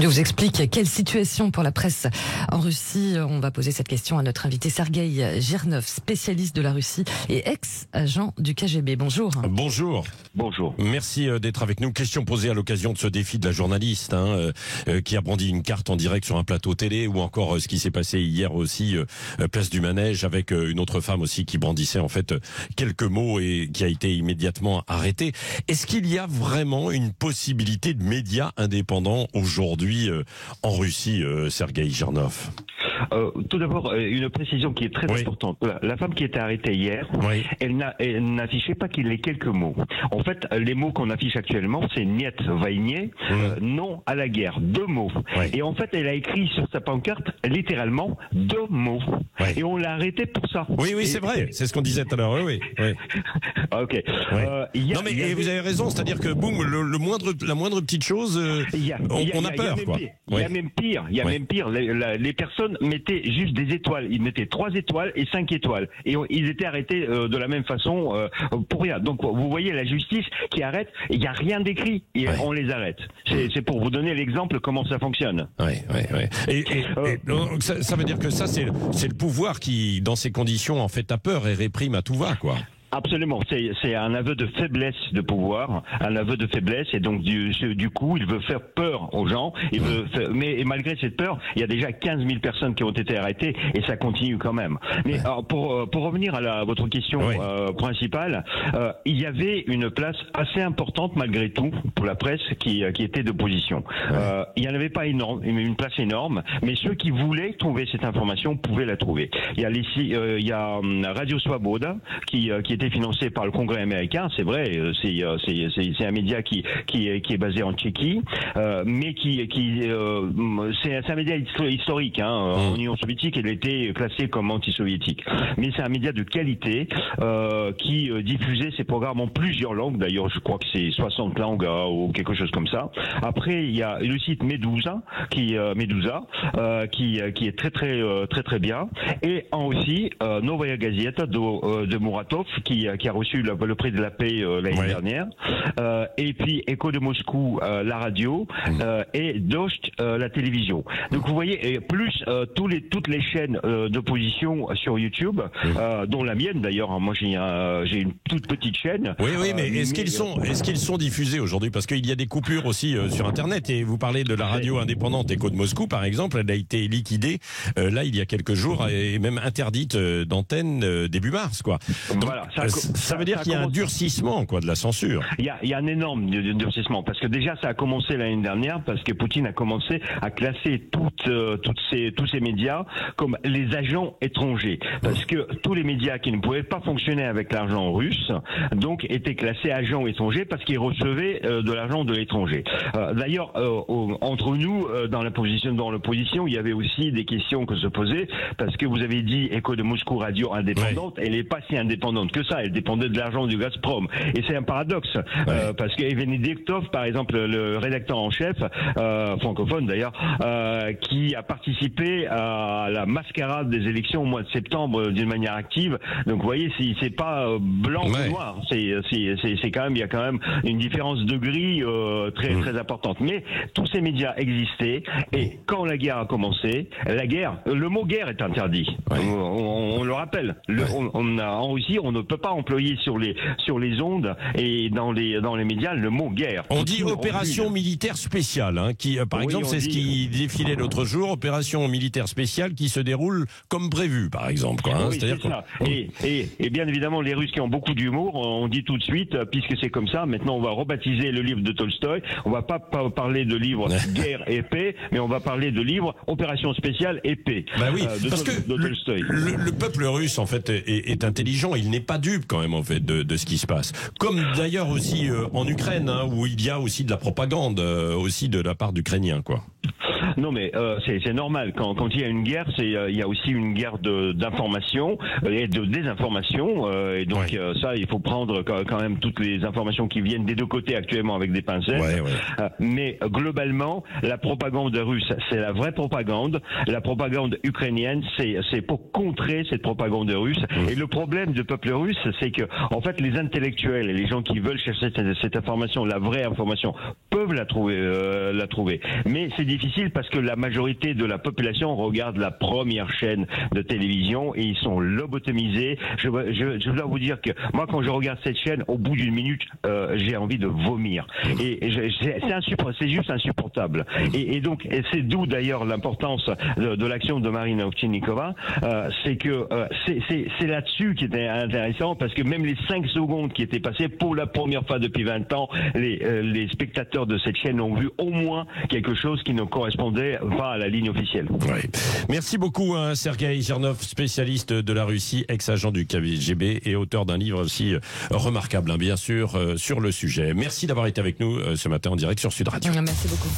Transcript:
Je vous explique quelle situation pour la presse en Russie. On va poser cette question à notre invité Sergueï Girnov, spécialiste de la Russie et ex-agent du KGB. Bonjour. Bonjour. Bonjour. Merci d'être avec nous. Question posée à l'occasion de ce défi de la journaliste qui a brandi une carte en direct sur un plateau télé, ou encore ce qui s'est passé hier aussi place du Manège avec une autre femme aussi qui brandissait en fait quelques mots et qui a été immédiatement arrêtée. Est-ce qu'il y a vraiment une possibilité de médias indépendants aujourd'hui en Russie, Sergueï Girnov? Tout d'abord, une précision qui est très importante. La femme qui était arrêtée hier, elle n'affichait pas qu'il ait quelques mots. En fait, les mots qu'on affiche actuellement, c'est niet vойне, non à la guerre, 2 mots. Et en fait, elle a écrit sur sa pancarte littéralement 2 mots. Et on l'a arrêtée pour ça. Oui, c'est vrai. C'est ce qu'on disait tout à l'heure. Oui. Ok. Non, mais vous avez raison. C'est-à-dire que boum, la moindre petite chose, on a peur, quoi. Il y a même pire. Même pire. Les personnes mettaient juste des étoiles. Ils mettaient 3 étoiles et 5 étoiles. Et ils étaient arrêtés de la même façon pour rien. Donc vous voyez la justice qui arrête. Il n'y a rien d'écrit et on les arrête. C'est pour vous donner l'exemple comment ça fonctionne. Et donc, ça veut dire que ça c'est le pouvoir qui, dans ces conditions, en fait, a peur et réprime à tout va, quoi. Absolument, c'est un aveu de faiblesse de pouvoir, un aveu de faiblesse, et donc du coup il veut faire peur aux gens, mais malgré cette peur, il y a déjà 15 000 personnes qui ont été arrêtées et ça continue quand même. Mais alors, pour revenir à votre question principale, il y avait une place assez importante malgré tout pour la presse qui était d'opposition. Il n'y en avait pas une place énorme, mais ceux qui voulaient trouver cette information pouvaient la trouver. Il y a Radio Svoboda qui était financé par le Congrès américain, c'est vrai, c'est un média qui est basé en Tchéquie, mais c'est un média historique, en Union soviétique, il était classé comme anti-soviétique. Mais c'est un média de qualité qui diffusait ses programmes en plusieurs langues, d'ailleurs je crois que c'est 60 langues ou quelque chose comme ça. Après il y a le site Medusa qui est très bien, et aussi Novaya Gazeta de Muratov qui a reçu le prix de la paix l'année dernière, et puis Echo de Moscou, la radio, et Dost, la télévision. Donc vous voyez, plus toutes les chaînes d'opposition sur YouTube, dont la mienne d'ailleurs. Moi j'ai une toute petite chaîne. Mais est-ce qu'ils sont diffusés aujourd'hui? Parce qu'il y a des coupures aussi sur Internet, et vous parlez de la radio indépendante Echo de Moscou par exemple, elle a été liquidée là il y a quelques jours et même interdite d'antenne début mars, quoi. Donc, voilà. Ça veut dire qu'il y a un durcissement, quoi, de la censure. Il y a un énorme durcissement, parce que déjà ça a commencé l'année dernière, parce que Poutine a commencé à classer tous ces médias comme les agents étrangers, parce que tous les médias qui ne pouvaient pas fonctionner avec l'argent russe, donc étaient classés agents étrangers parce qu'ils recevaient de l'argent de l'étranger. D'ailleurs, entre nous, dans l'opposition, il y avait aussi des questions que se posaient, parce que vous avez dit Echo de Moscou, radio indépendante, elle n'est pas si indépendante que ça, elle dépendait de l'argent du Gazprom. Et c'est un paradoxe, parce que Evgeny Diktov, par exemple, le rédacteur en chef, francophone d'ailleurs, qui a participé à la mascarade des élections au mois de septembre d'une manière active. Donc vous voyez, c'est pas blanc ou noir, c'est quand même, il y a quand même une différence de grille très importante. Mais tous ces médias existaient, et quand la guerre a commencé, le mot guerre est interdit. On le rappelle. En Russie, on ne peut pas employer sur les ondes et dans les médias le mot guerre. On dit opération militaire spéciale, qui par exemple c'est ce qui défilait l'autre jour, opération militaire spéciale qui se déroule comme prévu, par exemple, quoi. C'est-à-dire ça. Et bien évidemment, les Russes qui ont beaucoup d'humour, on dit tout de suite, puisque c'est comme ça, maintenant on va rebaptiser le livre de Tolstoï. On va pas parler de livre guerre et paix, mais on va parler de livre opération spéciale et paix. Parce que le peuple russe en fait est intelligent, il n'est pas dupe quand même en fait de ce qui se passe. Comme d'ailleurs aussi en Ukraine, où il y a aussi de la propagande aussi de la part d'Ukrainiens, quoi. Non, mais c'est normal. Quand il y a une guerre, il y a aussi une guerre d'information et de désinformation. Et donc ça, il faut prendre quand même toutes les informations qui viennent des deux côtés actuellement avec des pincettes. Mais globalement, la propagande russe, c'est la vraie propagande. La propagande ukrainienne, c'est pour contrer cette propagande russe. Et le problème du peuple russe, c'est que en fait, les intellectuels et les gens qui veulent chercher cette information, la vraie information, peuvent la trouver. Mais c'est difficile parce que la majorité de la population regarde la première chaîne de télévision et ils sont lobotomisés. Je dois vous dire que moi, quand je regarde cette chaîne, au bout d'une minute, j'ai envie de vomir. Et c'est juste insupportable. Et donc, c'est d'où d'ailleurs l'importance de l'action de Marina Ovtchinnikova. C'est que c'est là-dessus qui était intéressant parce que même les 5 secondes qui étaient passées pour la première fois depuis 20 ans, les spectateurs de cette chaîne ont vu au moins quelque chose qui ne correspondait pas à la ligne officielle. Ouais. Merci beaucoup, Sergueï Girnov, spécialiste de la Russie, ex-agent du KGB et auteur d'un livre aussi remarquable, bien sûr, sur le sujet. Merci d'avoir été avec nous ce matin en direct sur Sud Radio. Merci beaucoup.